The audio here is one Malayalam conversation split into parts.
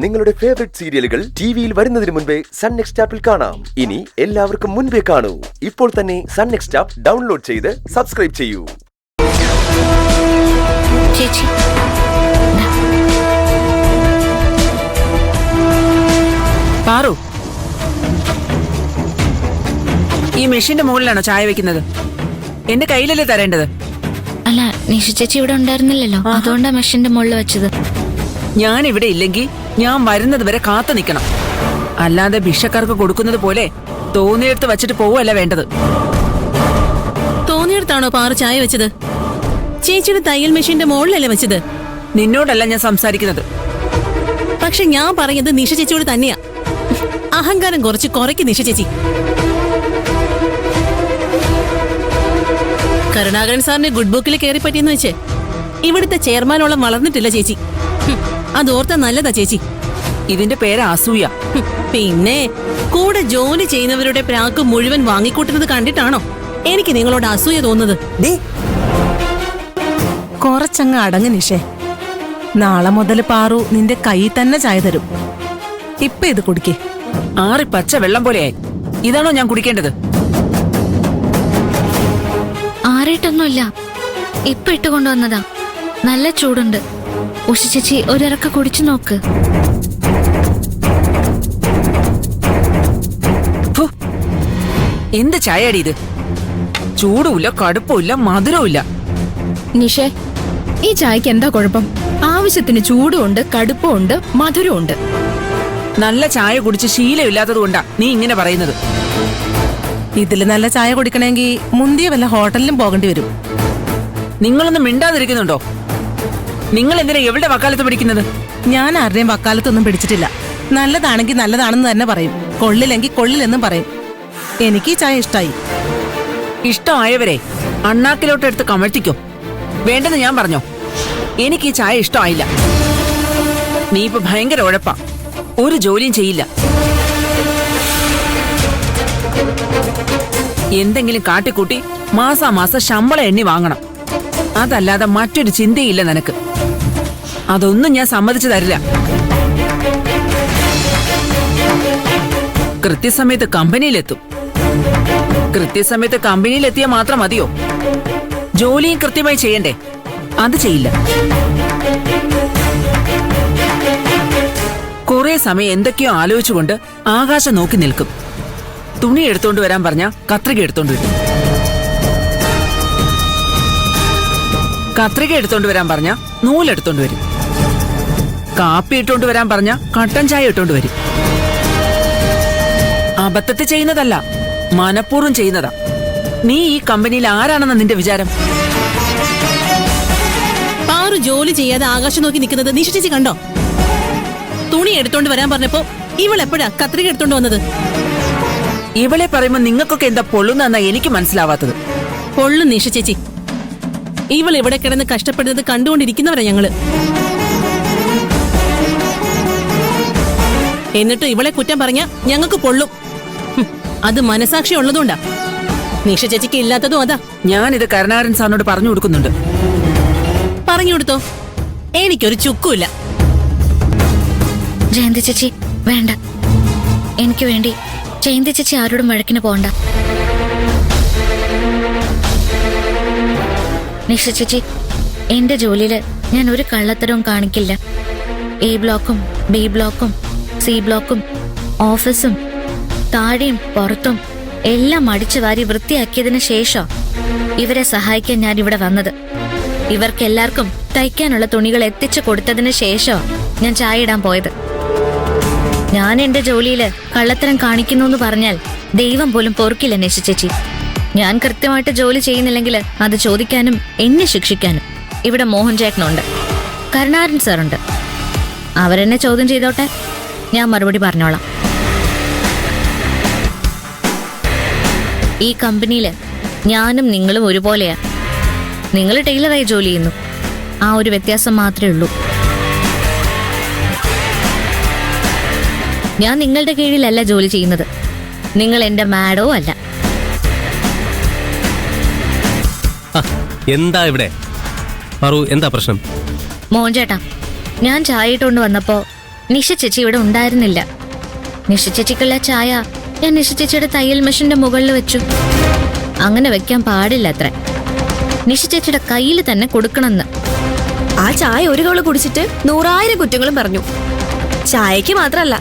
നിങ്ങളുടെ ഫേവറേറ്റ് സീരിയലുകൾ ടിവിയിൽ വരുന്നതിന് മുൻപേ സൺ നെക്സ്റ്റ് ആപ്പിൽ കാണാം. ഇനി എല്ലാവർക്കും മുൻപേ കാണൂ. ഇപ്പോൾ തന്നെ സൺ നെക്സ്റ്റ് ആപ്പ് ഡൗൺലോഡ് ചെയ്ത് സബ്സ്ക്രൈബ് ചെയ്യൂ. ചേച്ചി, പാറു, ഈ മെഷീന്റെ മുകളിലാണോ ചായ വെക്കുന്നത്? എന്റെ കയ്യിലല്ലേ തരേണ്ടത്? അല്ല, നിഷ ചേച്ചി ഇവിടെ ഉണ്ടായിരുന്നില്ലല്ലോ, അതുകൊണ്ടാ മെഷീന്റെ മുകളിൽ വെച്ചത്. ഞാൻ ഇവിടെ ഇല്ലെങ്കിൽ ഞാൻ വരുന്നത് വരെ കാത്തു നിൽക്കണം. അല്ലാതെ ഭിക്ഷക്കാർക്ക് കൊടുക്കുന്നത് പോലെ തോന്നിയെടുത്ത് വെച്ചിട്ട് പോവല്ല വേണ്ടത്. തോന്നിയെടുത്താണോ പാറു ചായ വെച്ചത്? ചേച്ചിയുടെ തയ്യൽ മെഷീന്റെ മുകളിലല്ലേ വെച്ചത്? നിന്നോടല്ല ഞാൻ സംസാരിക്കുന്നത്. പക്ഷെ ഞാൻ പറയുന്നത് നിഷ ചേച്ചിയോട് തന്നെയാ. അഹങ്കാരം കുറയ്ക്ക് നിഷ ചേച്ചി. കരുണാകരൻ സാറിന്റെ ഗുഡ് ബുക്കിൽ കയറി പറ്റിയെന്ന് വെച്ച് ഇവിടുത്തെ ചെയർമാനോളം വളർന്നിട്ടില്ല ചേച്ചി. അതോർത്താ നല്ലതാ ചേച്ചി. ഇതിന്റെ പേര് അസൂയ. പിന്നെ കൂടെ ജോലി ചെയ്യുന്നവരുടെ പ്രാക്ക് മുഴുവൻ വാങ്ങിക്കൂട്ടുന്നത് കണ്ടിട്ടാണോ എനിക്ക് നിങ്ങളോട് അസൂയ തോന്നുന്നത്? കുറച്ചങ്ങ് അടങ്ങ് നിഷേ. നാളെ മുതൽ പാറു നിന്റെ കയ്യിൽ തന്നെ ചായ തരും. ഇപ്പൊ ഇത് കുടിക്കേ. ആറി പച്ച വെള്ളം പോലെയായി. ഇതാണോ ഞാൻ കുടിക്കേണ്ടത്? ആറിയിട്ടൊന്നുമില്ല, ഇപ്പൊ ഇട്ടുകൊണ്ടുവന്നതാ. നല്ല ചൂടുണ്ട്. ഉഷ ചേച്ചി ഒരിറക്ക കുടിച്ചു നോക്ക്. എന്ത് ചായടി ഇത്? ചൂടുമില്ല, കടുപ്പമില്ല, മധുരമില്ല. നിഷേ, ഈ ചായക്ക് എന്താ കുഴപ്പം? ആവശ്യത്തിന് ചൂടുമുണ്ട്, കടുപ്പമുണ്ട്, മധുരമുണ്ട്. നല്ല ചായ കുടിച്ച് ശീലമില്ലാത്തത് കൊണ്ടാ നീ ഇങ്ങനെ പറയുന്നത്. ഇതില് നല്ല ചായ കുടിക്കണമെങ്കിൽ മുന്തിയ വല്ല ഹോട്ടലിലും പോകേണ്ടി വരും. നിങ്ങളൊന്നും മിണ്ടാതിരിക്കുന്നുണ്ടോ? നിങ്ങൾ എന്തിനാ എവിടെ വക്കാലത്ത് പിടിക്കുന്നത്? ഞാൻ ആരുടെയും വക്കാലത്തൊന്നും പിടിച്ചിട്ടില്ല. നല്ലതാണെങ്കിൽ നല്ലതാണെന്ന് തന്നെ പറയും, കൊള്ളില്ലെങ്കിൽ കൊള്ളില്ലെന്നും പറയും. എനിക്ക് ഈ ചായ ഇഷ്ടായി. ഇഷ്ടമായവരെ അണ്ണാക്കിലോട്ട് എടുത്ത് കമഴ്ത്തിക്കോ. വേണ്ടെന്ന് ഞാൻ പറഞ്ഞോ? എനിക്ക് ഈ ചായ ഇഷ്ടമായില്ല. നീ ഇപ്പൊ ഭയങ്കര ഉഴപ്പാ, ഒരു ജോലിയും ചെയ്യില്ല. എന്തെങ്കിലും കാട്ടിക്കൂട്ടി മാസാമാസം ശമ്പളം എണ്ണി വാങ്ങണം. അതല്ലാതെ മറ്റൊരു ചിന്തയില്ല നിനക്ക്. അതൊന്നും ഞാൻ സമ്മതിച്ചു തരില്ല. കൃത്യസമയത്ത് കമ്പനിയിലെത്തും. കൃത്യസമയത്ത് കമ്പനിയിലെത്തിയാൽ മാത്രം മതിയോ? ജോലിയും കൃത്യമായി ചെയ്യണ്ടേ? അത് ചെയ്യില്ല. കുറെ സമയം എന്തൊക്കെയോ ആലോചിച്ചുകൊണ്ട് ആകാശം നോക്കി നിൽക്കും. തുണി എടുത്തോണ്ട് വരാൻ പറഞ്ഞ കത്രിക എടുത്തോണ്ട് വരും. കത്രിക എടുത്തോണ്ട് വരാൻ പറഞ്ഞ നൂലെടുത്തോണ്ട് വരും. കാപ്പി ഇട്ടോണ്ട് വരാൻ പറഞ്ഞ കട്ടൻ ചായ ഇട്ടോണ്ട് വരും. അബദ്ധത്തിൽ ചെയ്യുന്നതല്ല, മനഃപൂർവ്വം ചെയ്യുന്നതാ. നീ ഈ കമ്പനിയിൽ ആരാണെന്ന നിന്റെ വിചാരം? പാറു ജോലി ചെയ്യാതെ ആകാശം നോക്കി നിൽക്കുന്നത് നിഷ ചേച്ചി കണ്ടോ? തുണി എടുത്തോണ്ട് വരാൻ പറഞ്ഞപ്പോ ഇവളെപ്പോഴാ കത്രിക എടുത്തോണ്ട് വന്നത്? ഇവളെ പറയുമ്പോ നിങ്ങൾക്കൊക്കെ എന്താ പൊള്ളുന്നെന്നാ എനിക്ക് മനസ്സിലാവാത്തത്. പൊള്ളു നിഷ ചേച്ചി. ഇവൾ ഇവിടെ കിടന്ന് കഷ്ടപ്പെടുന്നത് കണ്ടുകൊണ്ടിരിക്കുന്നവരാ ഞങ്ങള്. എന്നിട്ട് ഇവളെ കുറ്റം പറഞ്ഞ ഞങ്ങൾക്ക് പൊള്ളും. അത് മനസാക്ഷി ഉള്ളതുകൊണ്ടാ. നിഷ ചേച്ചിക്ക് ഇല്ലാത്തതും അതാ. ഞാനിത് കരുണാകരൻ സാറിനോട് പറഞ്ഞു കൊടുക്കുന്നുണ്ട്. പറഞ്ഞു കൊടുത്തോ? എനിക്കൊരു ചുക്കുമില്ല. ജയന്തി ചേച്ചി വേണ്ട. എനിക്ക് വേണ്ടി ജയന്തി ചേച്ചി ആരോടും വഴക്കിന് പോണ്ട. നിഷ ചേച്ചി, എന്റെ ജോലിയില് ഞാൻ ഒരു കള്ളത്തരവും കാണിക്കില്ല. എ ബ്ലോക്കും ബി ബ്ലോക്കും സി ബ്ലോക്കും ഓഫീസും താഴെയും പുറത്തും എല്ലാം അടിച്ചു വാരി വൃത്തിയാക്കിയതിനു ശേഷം ഇവരെ സഹായിക്കാൻ ഞാൻ ഇവിടെ വന്നത്. ഇവർക്കെല്ലാവർക്കും തയ്ക്കാനുള്ള തുണികൾ എത്തിച്ചു കൊടുത്തതിന് ശേഷം ഞാൻ ചായ ഇടാൻ പോയത്. ഞാൻ എന്റെ ജോലിയില് കള്ളത്തരം കാണിക്കുന്നു എന്ന് പറഞ്ഞാൽ ദൈവം പോലും പൊറുക്കില്ല നിഷ ചേച്ചി. ഞാൻ കൃത്യമായിട്ട് ജോലി ചെയ്യുന്നില്ലെങ്കിൽ അത് ചോദിക്കാനും എന്നെ ശിക്ഷിക്കാനും ഇവിടെ മോഹൻ ചേട്ടനുണ്ട്, കരുണാകരൻ സാറുണ്ട്. അവരെന്നെ ചോദ്യം ചെയ്തോട്ടെ, ഞാൻ മറുപടി പറഞ്ഞോളാം. ഈ കമ്പനിയില് ഞാനും നിങ്ങളും ഒരുപോലെയാ. നിങ്ങൾ ടൈലറായി ജോലി ചെയ്യുന്നു, ആ ഒരു വ്യത്യാസം മാത്രമേ ഉള്ളൂ. ഞാൻ നിങ്ങളുടെ കീഴിലല്ല ജോലി ചെയ്യുന്നത്. നിങ്ങൾ എന്റെ മാഡോ അല്ല. എന്താ ഇവിടെ പാറു, എന്താ പ്രശ്നം? മോഹൻ ചേട്ടാ, ഞാൻ ചായ ഇട്ടുകൊണ്ട് വന്നപ്പോ നിഷ ചേച്ചി ഇവിടെ ഉണ്ടായിരുന്നില്ല. നിഷ ചേച്ചിക്കുള്ള ചായ ഞാൻ നിഷ ചേച്ചിയുടെ തയ്യൽ മെഷീന്റെ മുകളിൽ വെച്ചു. അങ്ങനെ വെക്കാൻ പാടില്ല അത്ര. നിഷ ചേച്ചിയുടെ കയ്യിൽ തന്നെ കൊടുക്കണമെന്ന്. ആ ചായ ഒരു കവള് കുടിച്ചിട്ട് 100,000 കുറ്റങ്ങളും പറഞ്ഞു. ചായക്ക് മാത്രല്ല,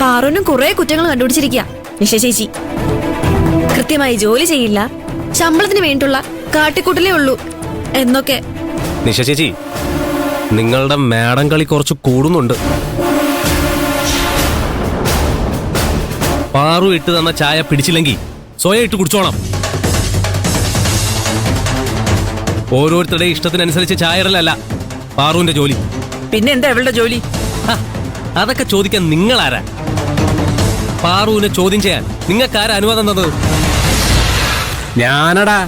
പാറുവിനും കുറെ കുറ്റങ്ങൾ കണ്ടുപിടിച്ചിരിക്കുക നിഷ ചേച്ചി. കൃത്യമായി ജോലി ചെയ്യില്ല, ശമ്പളത്തിന് വേണ്ടിയുള്ള കാട്ടിക്കൂട്ടലേ ഉള്ളൂ എന്നൊക്കെ. നിഷ ചേച്ചി, നിങ്ങളുടെ മാഡം കളി കുറച്ച് കൂടുന്നുണ്ട്. പാറു ഇട്ട് തന്ന ചായ പിടിച്ചില്ലെങ്കിൽ സ്വയം ഇട്ട് കുടിച്ചോണം. ഓരോരുത്തരുടെ ഇഷ്ടത്തിനനുസരിച്ച് ചായ ഇടലല്ല പാറുവിന്റെ ജോലി. പിന്നെ എന്താ ഇവളുടെ ജോലി? ഹ, അതൊക്കെ ചോദിക്കാൻ നിങ്ങളാരാ? പാറുവിനെ ചോദ്യം ചെയ്യാൻ നിങ്ങൾക്കാരാ അനുവാദം തന്നത്? ഞാനടാ.